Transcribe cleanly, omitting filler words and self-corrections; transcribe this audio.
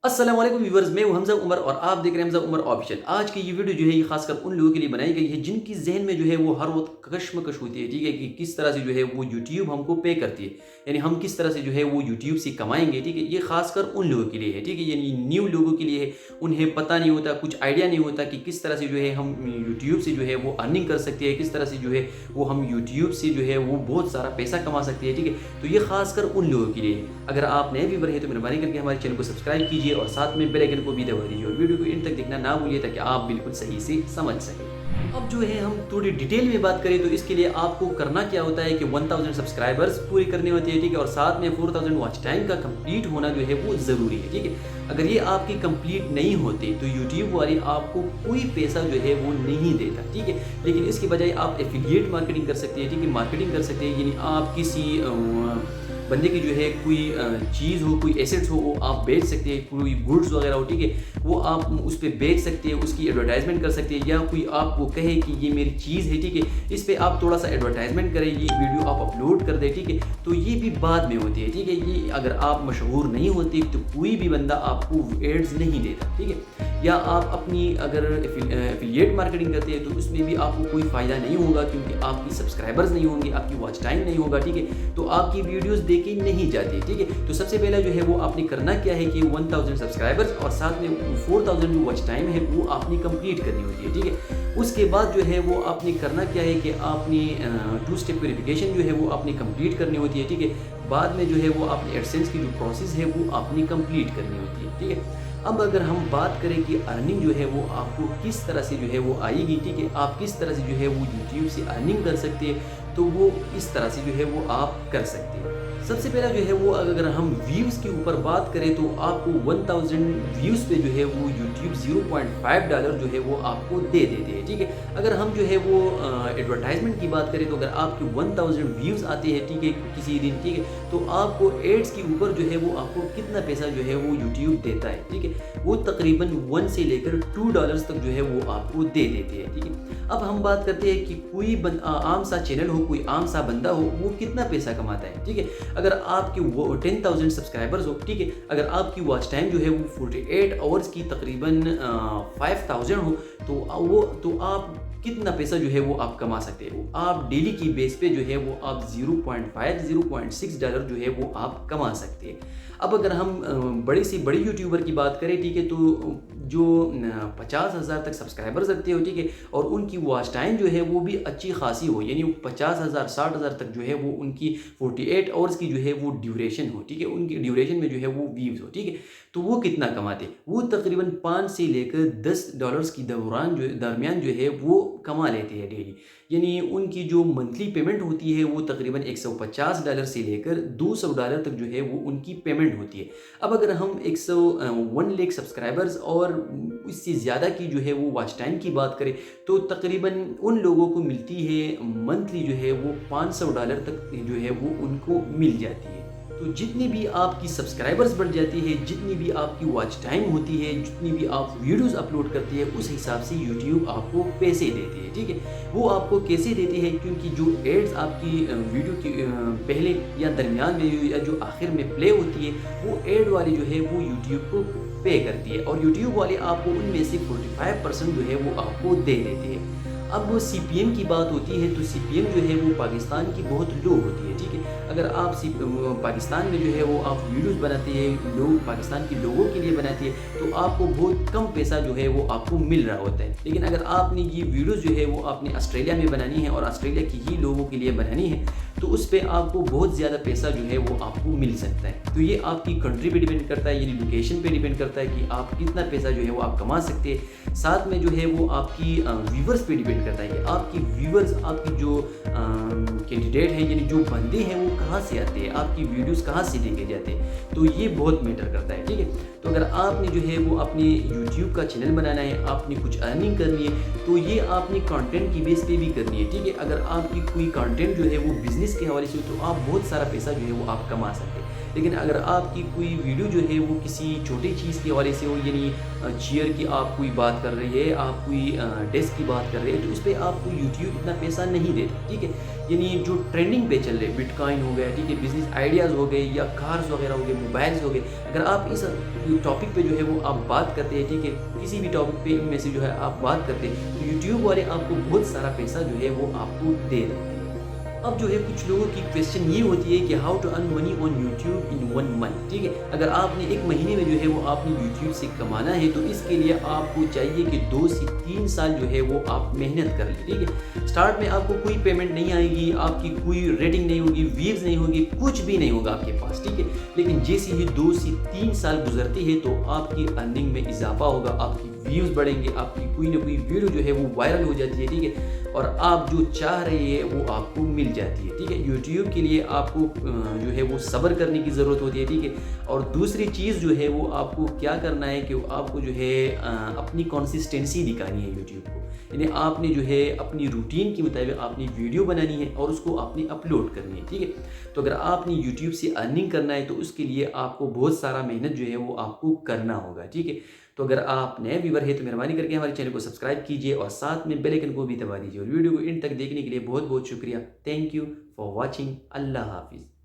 अस्सलाम वालेकुम व्यूअर्स, मैं हूं हमजा उमर और आप देख रहे हैं हमजा उमर ऑफिशियल। आज की ये वीडियो जो है ये खासकर उन लोगों के लिए बनाई गई है जिनकी जहन में जो है वो हर वक्त कश्मकश होती है, ठीक है, कि किस तरह से जो है वो यूट्यूब हमको पे करती है, यानी हम किस तरह से जो है वो यूट्यूब से कमाएंगे, ठीक है। ये खासकर उन लोगों के लिए है, ठीक है, यानी न्यू लोगों के लिए है। उन्हें पता नहीं होता, कुछ आइडिया नहीं होता कि किस तरह से जो है हम यूट्यूब से जो है वो अर्निंग कर सकते हैं, किस तरह से जो है वो हम यूट्यूब से जो है वो बहुत सारा पैसा कमा सकते हैं, ठीक है। तो ये खासकर उन लोगों के लिए है। अगर आप नए व्यूवर हैं तो मेहरबानी करके हमारे चैनल को सब्सक्राइब कीजिए और साथ में बेल आइकन को भी दबा दीजिए और वीडियो को एंड तक देखना ना भूलिए ताकि आप बिल्कुल सही से समझ सकें। अब जो है हम थोड़ी डिटेल में बात करें तो इसके लिए आपको करना क्या होता है कि 1000 सब्सक्राइबर्स पूरी करनी होती है, ठीक है, और साथ में 4000 वॉच टाइम का कंप्लीट होना जो है वो ज़रूरी है, ठीक है। अगर ये आपकी कंप्लीट नहीं होती तो यूट्यूब वाले आपको कोई पैसा जो है वो नहीं देता, ठीक है। लेकिन इसके बजाय आप एफिलिएट मार्केटिंग कर सकते हैं, ठीक है, मार्केटिंग कर सकते हैं, यानी आप किसी बंदे की जो है कोई चीज़ हो, कोई एसेट्स हो, वो आप बेच सकते हैं, कोई गुड्स वगैरह हो, ठीक है, वो आप उस पर बेच सकते हैं, उसकी एडवर्टाइजमेंट कर सकते हैं, या कोई आपको कहे कि ये मेरी चीज़ है, ठीक है, इस पर आप थोड़ा सा एडवर्टाइजमेंट करें, ये वीडियो आप अपलोड कर दें, ठीक है, तो ये भी बाद में होती है, ठीक है। ये अगर आप मशहूर नहीं होते तो कोई भी बंदा आपको एड्स नहीं देता, ठीक है। या आप अपनी अगर एफिलिएट मार्केटिंग करते हैं तो उसमें भी आपको कोई फ़ायदा नहीं होगा क्योंकि आपकी सब्सक्राइबर्स नहीं होंगे, आपकी वॉच टाइम नहीं होगा, ठीक है, तो आपकी वीडियोस देखी नहीं जाती, ठीक है। तो सबसे पहला जो है वो आपने करना क्या है कि 1000 सब्सक्राइबर्स और साथ में 4000 जो वॉच टाइम है वो आपने कंप्लीट करनी होती है, ठीक है। उसके बाद जो है वो आपने करना क्या है कि आपने 2 स्टेप वेरिफिकेशन जो है वो आपने कंप्लीट करनी होती है, ठीक है। बाद में जो है वो आपने एडसेंस की जो प्रोसेस है वो आपने कंप्लीट करनी होती है, ठीक है। अब अगर हम बात करें कि अर्निंग जो है वो आपको किस तरह से जो है वो आएगी, ठीक है, आप किस तरह से जो है वो यूट्यूब से अर्निंग कर सकते हैं, तो वो इस तरह से जो है वो आप कर सकते हैं। सबसे पहला जो है वो अगर हम व्यूज़ के ऊपर बात करें तो आपको 1000 व्यूज़ पे जो है वो यूट्यूब $0.5 जो है वो आपको दे देते हैं, ठीक है। अगर हम जो है वो एडवर्टाइजमेंट की बात करें तो अगर आपके 1000 व्यूज़ आते हैं, ठीक है, किसी दिन, ठीक है, तो आपको एड्स के ऊपर जो है वो आपको कितना पैसा जो है वो यूट्यूब देता है, ठीक है, वो तकरीबन 1 से लेकर $2 तक जो है वो आपको दे देते हैं, ठीक है। अब हम बात करते हैं कि कोई आम सा चैनल हो, कोई आम सा बंदा हो, वो कितना पैसा कमाता है, ठीक है। अगर आपकी वो 10,000 सब्सक्राइबर्स हो, ठीक है, अगर आपकी वॉच टाइम जो है वो 48 आवर्स की तकरीबन 5000 हो तो आप कितना पैसा जो है वो आप कमा सकते हो। आप डेली की बेस पे जो है वो आप 0.5 $0.6 जो है वो आप कमा सकते हैं। अब अगर हम बड़े से बड़े यूट्यूबर की बात करें, ठीक है, तो जो 50,000 तक सब्सक्राइबर्स रखते हो, ठीक है, और उनकी वॉच टाइम जो है वो भी अच्छी खासी हो, यानी 50,000 60,000 तक जो है वो उनकी 48 आवर्स की जो है वो ड्यूरेशन हो, ठीक है, उनकी ड्यूरेशन में जो है वो व्यूज़ हो, ठीक है, तो वो कितना कमाते, वो तकरीबन 5 से लेकर $10 की दरमियान जो है वो कमा लेते हैं डेली। यानी उनकी जो मंथली पेमेंट होती है वो तकरीबन $150 से लेकर $200 तक जो है वो उनकी पेमेंट होती है। अब अगर हम 1 लाख सब्सक्राइबर्स और इससे ज़्यादा की जो है वो वॉच टाइम की बात करें तो तकरीबन उन लोगों को मिलती है मंथली जो है वो $500 तक जो है वो उनको मिल जाती है। तो जितनी भी आपकी सब्सक्राइबर्स बढ़ जाती है, जितनी भी आपकी वॉच टाइम होती है, जितनी भी आप वीडियोस अपलोड करते हैं, उस हिसाब से यूट्यूब आपको पैसे देते हैं, ठीक है। वो आपको कैसे देते हैं, क्योंकि जो एड्स आपकी वीडियो की पहले या दरमियान में या जो आखिर में प्ले होती है वो एड वाली जो है वो यूट्यूब को पे करती है और यूट्यूब वाले आपको उनमें से 45% जो है वो आपको दे देते हैं। अब CPM की बात होती है तो CPM जो है वो पाकिस्तान की बहुत लो होती है, ठीक है। अगर आप पाकिस्तान में जो है वो आप वीडियोस बनाते हैं, लोग पाकिस्तान के लोगों के लिए बनाते हैं, तो आपको बहुत कम पैसा जो है वो आपको मिल रहा होता है। लेकिन अगर आपने ये वीडियोस जो है वो आपने ऑस्ट्रेलिया में बनानी है और ऑस्ट्रेलिया की ही लोगों के लिए बनानी है तो उस पर आपको बहुत ज़्यादा पैसा जो है वो आपको मिल सकता है। तो ये आपकी कंट्री पे डिपेंड करता है, यानी लोकेशन पे डिपेंड करता है कि आप कितना पैसा जो है वो आप कमा सकते हैं। साथ में जो है वो आपकी व्यूवर्स पे डिपेंड करता है कि आपकी व्यूवर्स, आपकी जो कैंडिडेट है, यानी जो बंदे हैं वो कहाँ से आते हैं, आपकी वीडियोस कहाँ से लेके जाते हैं, तो ये बहुत मैटर करता है, ठीक है। तो अगर आपने जो है वो अपने यूट्यूब का चैनल बनाना है, आपने कुछ अर्निंग करनी है, तो ये आपने कंटेंट की बेस पे भी करनी है, ठीक है। अगर आपकी कोई कंटेंट जो है वो बिजनेस के हवाले से हो तो आप बहुत सारा पैसा जो है वो आप कमा सकते हैं। लेकिन अगर आपकी कोई वीडियो जो है वो किसी छोटी चीज़ के हवाले से हो, यानी चेयर की आप कोई बात कर रही है, आप कोई डेस्क की बात कर रहे हैं, तो उस पर आपको यूट्यूब इतना पैसा नहीं देता, ठीक है। यानी जो ट्रेंडिंग पे चल रहे, बिटकॉइन हो गया, ठीक है, बिजनेस आइडियाज़ हो गए, या कार्स वगैरह हो गए, मोबाइल्स हो गए, अगर आप इस टॉपिक पे जो है वो आप बात करते हैं, ठीक है, किसी भी टॉपिक पे इनमें से जो है आप बात करते हैं, तो यूट्यूब वाले आपको बहुत सारा पैसा जो है वो आपको दे देते हैं। अब जो है कुछ लोगों की क्वेश्चन ये होती है कि how to earn money on YouTube in 1 month, ठीक है। अगर आपने एक महीने में जो है वो आपने यूट्यूब से कमाना है, तो इसके लिए आपको चाहिए कि 2 से 3 साल जो है वो आप मेहनत कर लें, ठीक है। स्टार्ट में आपको कोई पेमेंट नहीं आएगी, आपकी कोई रेटिंग नहीं होगी, व्यूज नहीं होगी, कुछ भी नहीं होगा आपके पास, ठीक है। लेकिन जैसे ही 2 से 3 साल गुजरते हैं तो आपकी अर्निंग में इजाफा होगा, आपकी व्यूज़ बढ़ेंगे, आपकी कोई ना कोई वीडियो जो है वो वायरल हो जाती है, ठीक है, और आप जो चाह रहे हैं वो आपको मिल जाती है, ठीक है। यूट्यूब के लिए आपको जो है वो सब्र करने की ज़रूरत होती है, ठीक है। और दूसरी चीज़ जो है वो आपको क्या करना है कि आपको जो है अपनी कंसिस्टेंसी दिखानी है यूट्यूब को, यानी आपने जो है अपनी रूटीन के मुताबिक आपने वीडियो बनानी है और उसको आपने अपलोड करनी है, ठीक है। तो अगर आपने यूट्यूब से अर्निंग करना है तो उसके लिए आपको बहुत सारा मेहनत जो है वो आपको करना होगा, ठीक है। तो अगर आप नए व्यूवर हैं तो मेहरबानी करके हमारे चैनल को सब्सक्राइब कीजिए और साथ में बेल आइकन को भी दबा दीजिए, और वीडियो को इन तक देखने के लिए बहुत बहुत शुक्रिया। Thank you for watching. अल्लाह हाफिज़।